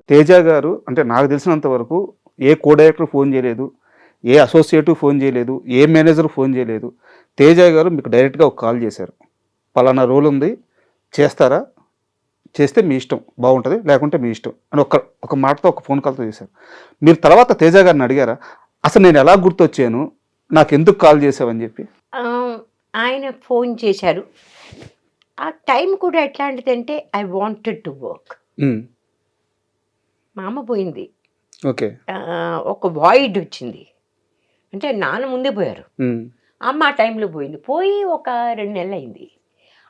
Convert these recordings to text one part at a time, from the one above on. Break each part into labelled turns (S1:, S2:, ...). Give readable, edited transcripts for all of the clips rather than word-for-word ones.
S1: తేజ గారు అంటే నాకు తెలిసినంత వరకు ఏ కో డైరెక్టర్ ఫోన్ చేయలేదు, ఏ అసోసియేట్ ఫోన్ చేయలేదు, ఏ మేనేజర్ ఫోన్ చేయలేదు. తేజ గారు మీకు డైరెక్ట్గా ఒక కాల్ చేశారు, పలానా రోల్ ఉంది చేస్తారా, చేస్తే మీ ఇష్టం బాగుంటుంది, లేకుంటే మీ ఇష్టం అని ఒక మాటతో ఒక ఫోన్ కాల్తో చేశారు. మీరు తర్వాత తేజ గారిని అడిగారా అసలు నేను ఎలా గుర్తొచ్చాను, నాకు ఎందుకు కాల్ చేసావని చెప్పి?
S2: ఆయన ఫోన్ చేశారు. ఆ టైం కూడా ఎట్లాంటిదంటే ఐ వాంటెడ్ టు వర్క్. మా అమ్మ పోయింది,
S1: ఓకే,
S2: ఒక వాయిడ్ వచ్చింది. అంటే నాన్న ముందే పోయారు, అమ్మ ఆ టైంలో పోయింది. పోయి ఒక 2 నెలలు అయింది.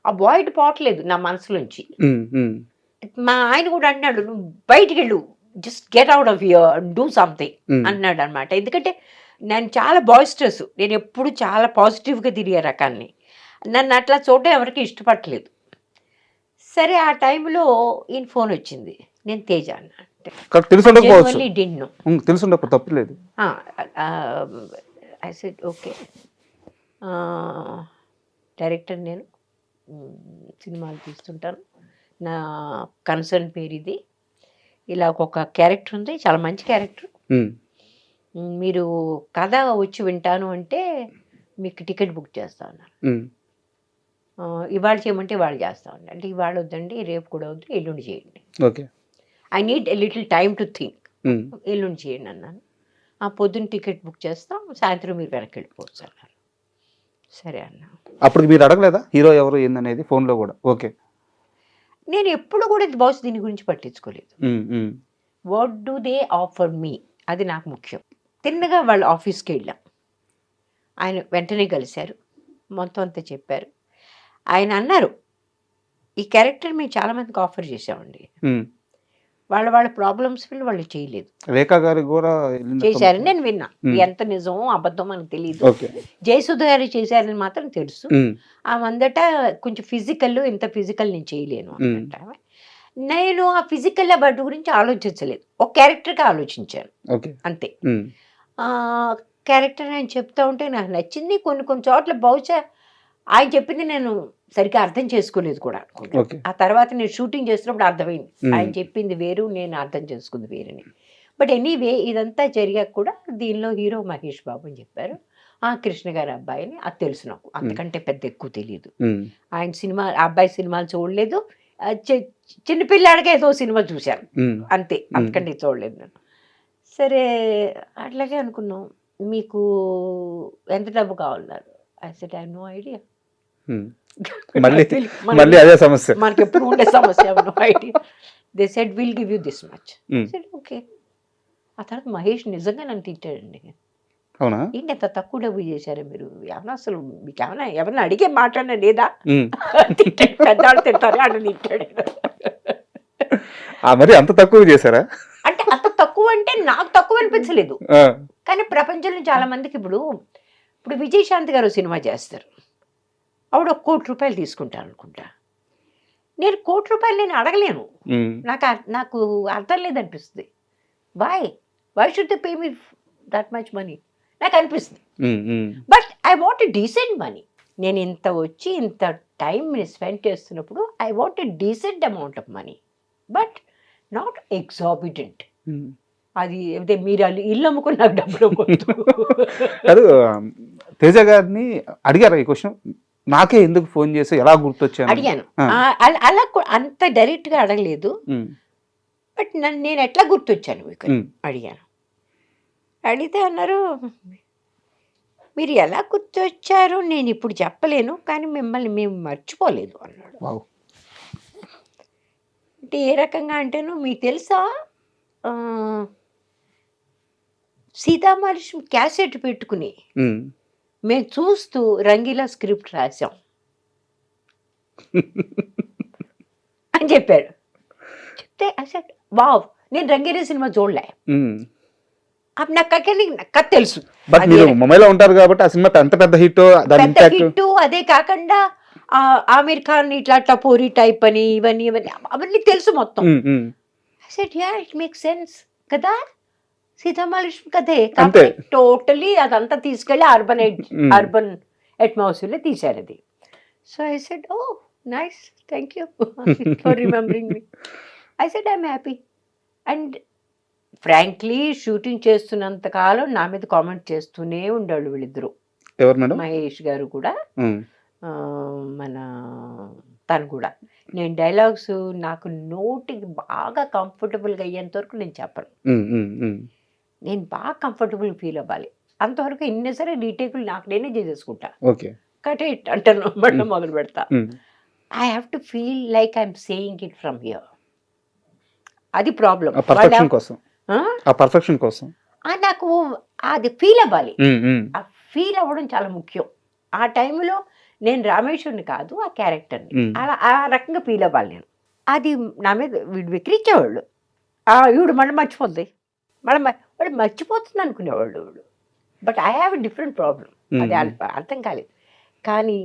S2: ఆ వాయిడ్ పోవట్లేదు నా మనసులోంచి. మా ఆయన కూడా అన్నాడు, నువ్వు బయటికి వెళ్ళు, just get out of here, do something అన్నాడు అనమాట. ఎందుకంటే నేను చాలా బాయిస్టర్స్, నేను ఎప్పుడు చాలా పాజిటివ్గా తిరిగే రకాన్ని. నన్ను అట్లా చూడడం ఎవరికి ఇష్టపడలేదు. సరే ఆ టైంలో ఈయన ఫోన్ వచ్చింది, నేను తేజ అన్న.
S1: తెలుసుండకపోవచ్చు, తప్పలేదు.
S2: ఐ సెడ్ ఓకే, డైరెక్టర్ నేను, సినిమాలు తీస్తుంటాను, నా కన్సర్న్ పేరు ఇది, ఇలా ఒక క్యారెక్టర్ ఉంది, చాలా మంచి క్యారెక్టర్, మీరు కథ వచ్చి వింటాను అంటే మీకు టికెట్ బుక్ చేస్తా ఉన్నారు. ఇవాళ చేయమంటే ఇవాళ చేస్తా ఉన్నారు. అంటే ఇవాళ వద్దండి, రేపు కూడా వద్దు, ఎల్లుండి చేయండి.
S1: Okay,
S2: I need a little time to think. ఎల్లుండి చేయండి అన్నాను. ఆ పొద్దున్న టికెట్ బుక్ చేస్తాం, సాయంత్రం మీరు వెనక్కి వెళ్ళిపోవచ్చు అన్నారు. సరే అన్నా.
S1: అప్పుడు మీరు అడగలేదా హీరో ఎవరు ఏందనేది ఫోన్లో కూడా? ఓకే,
S2: నేను ఎప్పుడు కూడా బహుశా దీని గురించి పట్టించుకోలేదు. వాట్ డూ దే ఆఫర్ మీ, అది నాకు ముఖ్యం. తిన్నగా వాళ్ళ ఆఫీస్కి వెళ్ళాం. ఆయన వెంటనే కలిశారు, మొత్తం అంతా చెప్పారు. ఆయన అన్నారు, ఈ క్యారెక్టర్ మేము చాలామందికి ఆఫర్ చేసామండి, వాళ్ళ ప్రాబ్లమ్స్ వాళ్ళు చేయలేదు.
S1: రేఖా గారు కూడా
S2: చేశారని నేను విన్నా, ఎంత నిజమో అబద్ధం మనకు తెలియదు. జయసుధ గారు చేశారని మాత్రం తెలుసు. ఆ అందట కొంచెం ఫిజికల్, ఇంత ఫిజికల్ నేను చేయలేను అన్నట్ట. నేను ఆ ఫిజికల్ బట్ గురించి ఆలోచించలేదు, ఒక క్యారెక్టర్గా ఆలోచించాను అంతే. క్యారెక్టర్ ఆయన చెప్తా ఉంటే నాకు నచ్చింది. కొన్ని చోట్ల బహుశా ఆయన చెప్పింది నేను సరిగ్గా అర్థం చేసుకోలేదు కూడా. ఆ తర్వాత నేను షూటింగ్ చేస్తున్నప్పుడు అర్థమైంది, ఆయన చెప్పింది వేరు, నేను అర్థం చేసుకుంది వేరని. బట్ ఎనీవే ఇదంతా జరిగాక కూడా దీనిలో హీరో మహేష్ బాబు అని చెప్పారు. కృష్ణ గారి అబ్బాయిని, అది తెలుసు నాకు, అంతకంటే పెద్ద ఎక్కువ తెలియదు. ఆయన సినిమా, ఆ అబ్బాయి సినిమాలు చూడలేదు, చిన్నపిల్లాడిగా ఏదో సినిమా చూశాను అంతే, అంతకంటే చూడలేదు నేను. సరే అట్లాగే అనుకున్నాం. మీకు ఎంత డబ్బు కావాలన్నారు? I said I have no idea.
S1: మళ్ళీ అదే సమస్య,
S2: మనకి ఎప్పుడు ఉండే సమస్య, no idea. They said will give you this much. Said okay. ఆ తర్వాత మహేష్ నిజంగా నన్ను తిట్టాడండి.
S1: అవునా,
S2: ఏంటి ఎంత తక్కువ డబ్బు చేశారు మీరు, ఏమన్నా అసలు మీకు ఏమన్నా ఎవరన్నా అడిగే మాట్లాడినా లేదా, పెద్దవాళ్ళు తింటారే అని తిట్టాడు.
S1: మరి అంత తక్కువ చేశారా?
S2: అంటే అంత తక్కువ అంటే నాకు తక్కువ అనిపించలేదు, కానీ ప్రపంచంలో చాలా మందికి ఇప్పుడు విజయశాంతి గారు సినిమా చేస్తారు, ఆవిడ 1 కోటి రూపాయలు తీసుకుంటాను అనుకుంటా. నేను 1 కోటి రూపాయలు నేను అడగలేను, నాకు అర్థం లేదనిపిస్తుంది. Why should they pay me that much money నాకు అనిపిస్తుంది. But I want a decent money. నేను ఇంత వచ్చి ఇంత టైం స్పెండ్ చేస్తున్నప్పుడు I want a decent amount of money, but not exorbitant. అది అదే మీరు ఇల్లు అమ్ముకుని నాకు డబ్బులు
S1: కాదు. తేజ గారిని అడిగారా ఈ క్వశ్చన్, నాకే ఎందుకు ఫోన్ చేసి ఎలా గుర్తొచ్చాను?
S2: అడిగాను. అలా అంత డైరెక్ట్గా అడగలేదు, బట్ నేను ఎట్లా గుర్తొచ్చాను మీకు అడిగాను. అడిగితే అన్నారు, మీరు ఎలా గుర్తొచ్చారు నేను ఇప్పుడు చెప్పలేను, కానీ మిమ్మల్ని మేము మర్చిపోలేదు అన్నాడు. అంటే ఏ రకంగా అంటేను, మీకు తెలుసా సీతామహాలక్ష్మి క్యాసెట్ పెట్టుకుని మేము చూస్తూ రంగీలా స్క్రిప్ట్ రాసాం అని చెప్పాడు. చెప్తే అసలు వావ్, నేను రంగీలా సినిమా చూడలే, నాకు తెలుసు.
S1: మొబైల్లో ఉంటారు కాబట్టి ఆ సినిమా ఎంత పెద్ద హిట్,
S2: అదే కాకుండా ఆమిర్ ఖాన్ ఇట్లా టపోరీ టైప్ అని ఇవన్నీ అవన్నీ తెలుసు మొత్తం. ఇట్ మేక్ సెన్స్ కదా, సీతామహాలక్ష్మి కదే టోటలీ అదంతా తీసుకెళ్ళి అర్బన్ అట్మాస్ఫియర్లో తీశారు అది. So I said oh nice, thank you for remembering me. I said I'm happy. And frankly shooting చేస్తున్నంత కాలం నా మీద కామెంట్ చేస్తూనే ఉండేవాళ్ళు వీళ్ళిద్దరూ.
S1: ఎవరు మేడం?
S2: మహేష్ గారు కూడా
S1: ఉమ్,
S2: మన తను కూడా. నేను డైలాగ్స్ నాకు నోటికి బాగా కంఫర్టబుల్గా అయ్యేంత వరకు నేను చెప్పను.
S1: ఉమ్, ఉమ్, ఉమ్.
S2: నేను బాగా కంఫర్టబుల్ ఫీల్ అవ్వాలి. అంతవరకు ఎన్ని సరే రీటేకులు నాకు నేనే చేసేసుకుంటా.
S1: ఓకే.
S2: కటే అంటాను మళ్ళీ మొదలు పెడతా.
S1: Um,
S2: I have to feel like I'm saying it from here. అది ప్రాబ్లం.
S1: ఆ పర్ఫెక్షన్ కోసం, ఆ పర్ఫెక్షన్ కోసం
S2: నాకు అది ఫీల్ అవ్వాలి.
S1: ఉమ్, ఉమ్,
S2: ఆ ఫీల్ అవ్వడం చాలా ముఖ్యం. ఆ టైంలో నేను రామేశ్వరుని కాదు, ఆ క్యారెక్టర్ని.
S1: ఉమ్.
S2: అలా ఆ రకంగా ఫీల్ అవ్వాలి నేను. అది నా మీద వీడు విక్రించేవాళ్ళు. ఈవిడు మళ్ళీ మర్చిపోద్ది, మళ్ళీ వాడు మర్చిపోతుంది అనుకునేవాళ్ళు వీడు. But I have a different problem. అది అర్థం కాలేదు. కానీ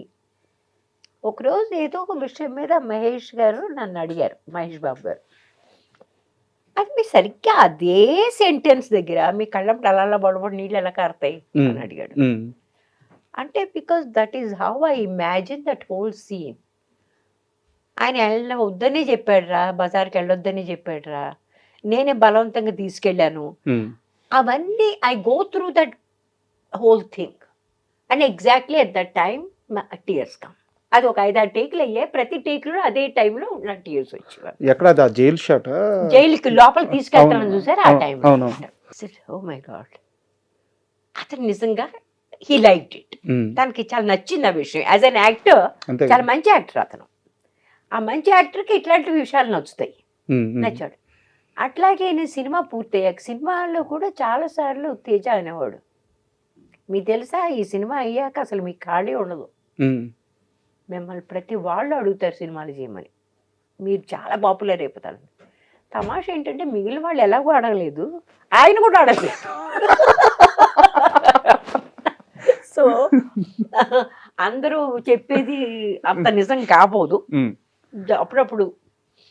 S2: ఒకరోజు ఏదో ఒక విషయం మీద మహేష్ గారు నన్ను అడిగారు, మహేష్ బాబు గారు, అది మీరు సరిగ్గా అదే సెంటెన్స్ దగ్గర మీ కళ్ళప్పుడు అలా బడబడి నీళ్ళు ఎలా కారుతాయి అని అడిగాడు.
S1: ఉమ్,
S2: అంటే because that is how I imagine that whole scene. ఆయన వద్దనే చెప్పాడురా, బజార్కి వెళ్ళొద్దని చెప్పాడురా, నేనే బలవంతంగా తీసుకెళ్ళాను.
S1: ఉమ్.
S2: అవన్నీ I go through that whole thing. And exactly at that time tears come. అది ఒక 5-6 టేకులు అయ్యాయి. ప్రతి టేకులో అదే టైంలో నాకు టీయర్స్ వచ్చేవారు.
S1: ఎక్కడ అది? ఆ జైల్ షాట్?
S2: జైలుకి లోపల తీసుకెళ్తామని చూసారు ఆ టైం. ఓ మై గాడ్, అతను నిజంగా హీ లైక్డ్ ఇట్. తనకి చాలా నచ్చింది ఆ విషయం. యాజ్ అన్ యాక్టర్ చాలా మంచి యాక్టర్ అతను. ఆ మంచి యాక్టర్కి ఇట్లాంటి విషయాలు నచ్చుతాయి, నచ్చాడు. అట్లాగే నేను సినిమా పూర్తయ్యాక సినిమాల్లో కూడా చాలాసార్లు తేజ అనేవాడు, మీకు తెలుసా ఈ సినిమా అయ్యాక అసలు మీకు ఖాళీ ఉండదు, మిమ్మల్ని ప్రతి వాళ్ళు అడుగుతారు సినిమాలు చేయమని, మీరు చాలా పాపులర్ అయిపోతారు. తమాషా ఏంటంటే మిగిలిన వాళ్ళు ఎలాగో అడగలేదు, ఆయన కూడా అడగలేదు. సో అందరూ చెప్పేది అంత నిజం కాబోదు అప్పుడప్పుడు.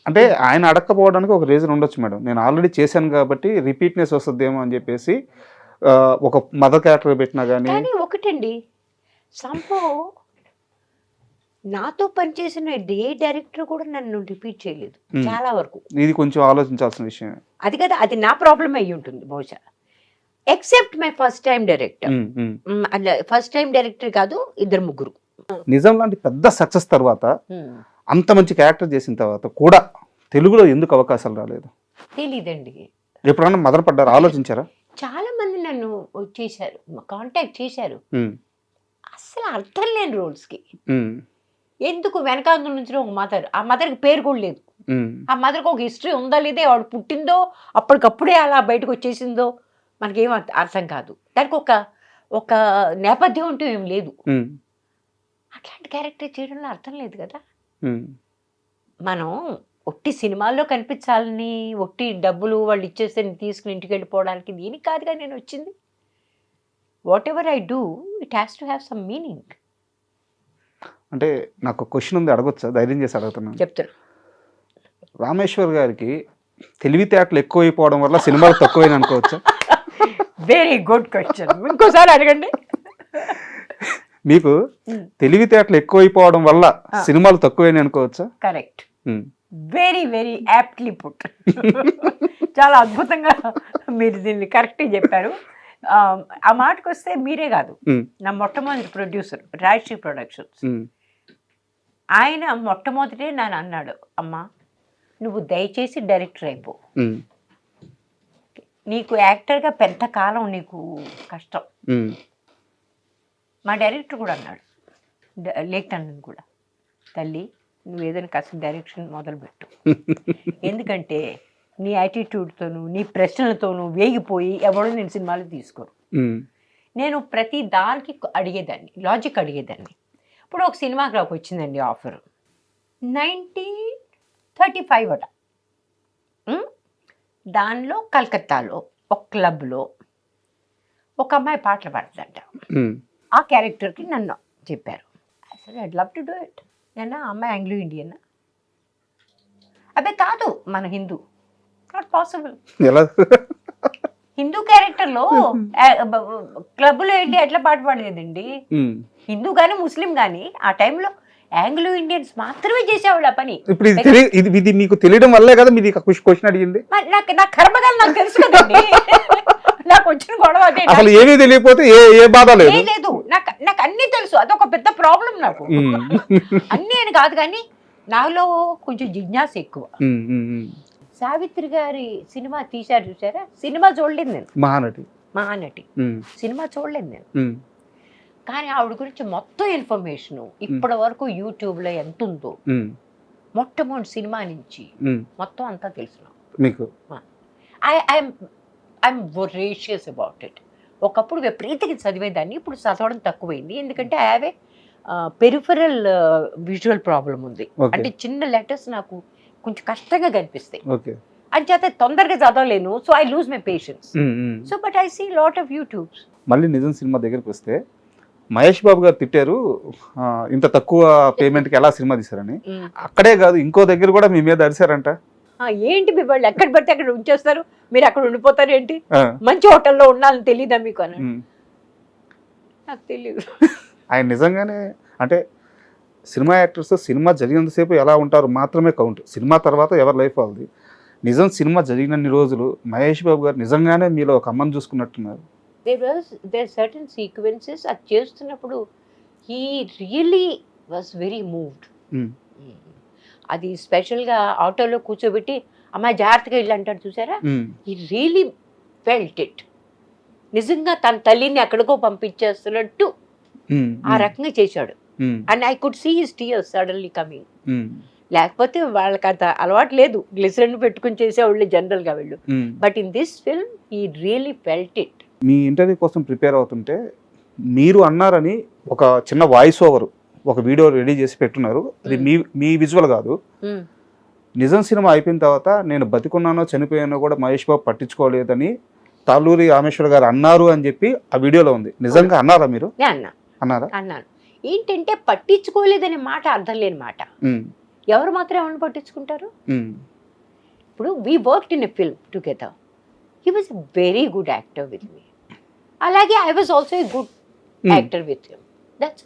S1: అంటే ఆయన అడగకపోవడానికి ఒక రీజన్ ఉండొచ్చు మేడం. నేను ఆల్రెడీ చేశాను కాబట్టి రిపీట్నెస్ వస్తుందేమో అని చెప్పేసి ఒక మదర్ క్యారెక్టర్ పెట్టినా కానీ.
S2: కానీ ఒకటండి, సంభవ్ నాతో పనిచేసిన ఏ డైరెక్టర్ కూడా నన్ను రిపీట్ చేయలేదు చాలా వరకు.
S1: ఇది కొంచెం ఆలోచించాల్సిన విషయం.
S2: అది కదా, అది నా ప్రాబ్లం అయ్యి ఉంటుంది బహుశా. Except my first time director. First time director కాదు, 2-3.
S1: నిజం లాంటి పెద్ద సక్సెస్ తర్వాత అంత మంచి క్యారెక్టర్ చేసిన తర్వాత కూడా తెలుగులో ఎందుకు అవకాశాలు రాలేదు?
S2: తెలీదండి.
S1: ఎప్పుడన్నా మదన పడ్డారు? ఆలోచించారా?
S2: చాలా మంది నన్ను చేశారు, కాంటాక్ట్ చేశారు, అసలు అర్థం లేని రోల్స్కి. ఎందుకు వెనకాల నుంచి ఒక మదర్, ఆ మదర్కి పేరు కూడా లేదు, ఆ మదర్కి ఒక హిస్టరీ ఉందా లేదా, వాడు పుట్టిందో అప్పటికప్పుడే అలా బయటకు వచ్చేసిందో మనకేం అర్థం కాదు. దానికి ఒక నేపథ్యం అంటూ ఏం లేదు. అట్లాంటి క్యారెక్టర్ చేయడంలో అర్థం లేదు కదా. మనం ఒట్టి సినిమాల్లో కనిపించాలని, ఒట్టి డబ్బులు వాళ్ళు ఇచ్చేస్తే తీసుకుని ఇంటికి వెళ్ళిపోవడానికి దీనికి కాదుగా నేను వచ్చింది. What ever I do it has to have some meaning.
S1: అంటే నాకు క్వశ్చన్ ఉంది, అడగొచ్చా? ధైర్యం చేసి అడుగుతున్నాను.
S2: చెప్తాను.
S1: రామేశ్వర్ గారికి తెలివితేటలు ఎక్కువైపోవడం వల్ల సినిమాలు తక్కువైన అనుకోవచ్చా?
S2: వెరీ గుడ్ క్వశ్చన్, ఇంకోసారి అడగండి.
S1: మీకు తెలివితేటలు ఎక్కువైపోవడం వల్ల సినిమాలు తక్కువైన అనుకోవచ్చా?
S2: Correct, very very aptly put. చాలా అద్భుతంగా మీరు దీన్ని కరెక్ట్గా చెప్పారు. ఆ మాటకు వస్తే మీరే కాదు, నా మొట్టమొదటి ప్రొడ్యూసర్ రాజశ్రీ ప్రొడక్షన్స్, ఆయన మొట్టమొదటే నన్ను అన్నాడు, అమ్మా నువ్వు దయచేసి డైరెక్టర్ అయిపో, నీకు యాక్టర్గా పెద్ద కాలం నీకు కష్టం. మా డైరెక్టర్ కూడా అన్నాడు, లేఖనని కూడా, తల్లి నువ్వు ఏదైనా కాస్త డైరెక్షన్ మొదలుపెట్టు, ఎందుకంటే నీ యాటిట్యూడ్తోనూ నీ ప్రశ్నలతోనూ వేగిపోయి ఎవడో నేను సినిమాలు తీసుకోను. నేను ప్రతి దానికి అడిగేదాన్ని, లాజిక్ అడిగేదాన్ని. ఇప్పుడు ఒక సినిమాకి నాకు వచ్చిందండి ఆఫర్, 1935 అట. దానిలో కలకత్తాలో ఒక క్లబ్లో ఒక అమ్మాయి పాటలు పాడుతుందంట. ఆ క్యారెక్టర్కి నన్ను చెప్పారు. అసలు I'd love to do it. నేను అమ్మాయి ఆంగ్లో ఇండియన్, అదే కాదు మన హిందూ, నాట్ పాసిబుల్. హిందూ క్యారెక్టర్లో క్లబ్లో వెళ్ళి ఎట్లా పాట పాడలేదండి. హిందూ కానీ ముస్లిం కానీ ఆ టైంలో ఆంగ్లో ఇండియన్స్ మాత్రమే చేసేవాళ్ళు ఆ పని.
S1: ఇప్పుడు ఇది మీకు తెలియడం వల్లే కదా మీరు క్వశ్చన్ అడిగింది.
S2: మరి నా కర్మగాలు నాకు తెలుసు కదండి. నాకు వచ్చిన గొడవ అదే.
S1: అసలు ఏమీ తెలియకపోతే ఏ బాధ లేదు.
S2: లేదు, నాకు అన్ని తెలుసు, అదొక పెద్ద ప్రాబ్లం నాకు. అన్ని అని కాదు కానీ నాలో కొంచెం జిజ్ఞాస ఎక్కువ. సావిత్రి గారి సినిమా తీశారు చూసారా, సినిమా చూడలేదు నేను. మహానటి సినిమా చూడలేదు నేను. కానీ ఆవిడ గురించి మొత్తం ఇన్ఫర్మేషన్ ఇప్పటి వరకు యూట్యూబ్ లో ఎంత ఉందో, మొట్టమొదటి సినిమా నుంచి మొత్తం అంతా తెలుసు
S1: మీకు.
S2: I'm voracious about it. ఒకప్పుడు విపరీతంగా చదివేదాన్ని, ఇప్పుడు చదవడం తక్కువైంది. ఎందుకంటే I have a peripheral visual problem ఉంది. అంటే చిన్న లెటర్స్ నాకు కొంచెం కష్టంగా కనిపిస్తాయి, అంచేత తొందరగా చదవలేను. So I lose my patience. So but I see lot of YouTubes.
S1: మళ్ళీ నిజం సినిమా దగ్గరికి వస్తే మహేష్ బాబు గారు తిట్టారు, ఇంత తక్కువ పేమెంట్కి ఎలా సినిమా తీశారని. అక్కడే కాదు, ఇంకో దగ్గర కూడా మీ మీద అరిశారంట.
S2: ఏంటి మీ వాళ్ళు ఎక్కడ పడితే అక్కడ ఉంచేస్తారు, మీరు అక్కడ ఉండిపోతారు ఏంటి, మంచి హోటల్లో ఉండాలని తెలీదా మీకు అని. నాకు తెలియదు.
S1: ఆయన నిజంగానే అంటే సినిమా యాక్టర్స్ సినిమా జరిగినంతసేపు ఎలా ఉంటారు మాత్రమే కౌంట్, సినిమా తర్వాత ఎవరి లైఫ్ వాళ్ళది. నిజం సినిమా జరిగినన్ని రోజులు మహేష్ బాబు గారు నిజంగానే మీలో ఒక అమ్మని చూసుకున్నట్టున్నారు.
S2: దేర్ సర్టన్ సీక్వెన్సెస్ అది చేస్తున్నప్పుడు he really was very moved. అది స్పెషల్గా ఆటోలో కూర్చోబెట్టి అమ్మాయి జాగ్రత్తగా ఇల్లు అంటాడు చూసారా, హీ రియలీ ఫెల్ట్ ఇట్. నిజంగా తన తల్లిని ఎక్కడికో పంపించేస్తున్నట్టు ఆ రకంగా చేశాడు. And I could see his tears suddenly coming. లేకపోతే వాళ్ళకి అంత అలవాటు లేదు, గ్లిసరిన్ పెట్టుకుని చేసేవాళ్ళు జనరల్ గా వెళ్ళు. But in this film he really felt it.
S1: Me interview కోసం ప్రిపేర్ అవుతుంటే మీరు అన్నారని ఒక చిన్న వాయిస్ ఓవర్ ఒక వీడియో రెడీ చేసి పెట్టున్నారు. అది మీ విజువల్ కాదు. నిజం సినిమా అయిపోయిన తర్వాత నేను బతికున్నానో చనిపోయానో కూడా మహేష్ బాబు పట్టించుకోలేదని తాళ్ళూరి రామేశ్వర్ గారు అన్నారు అని చెప్పి ఆ వీడియోలో ఉంది. నిజంగా అన్నారా మీరు?
S2: అన్నాను. ఏంటంటే పట్టించుకోలేదనే మాట అర్థం లేని మాట. ఎవరు మాత్రం ఏమన్నా పట్టించుకుంటారు? ఇప్పుడు we worked in a film together. He was a very good actor with me. అలాగే I was also a good actor with him. That's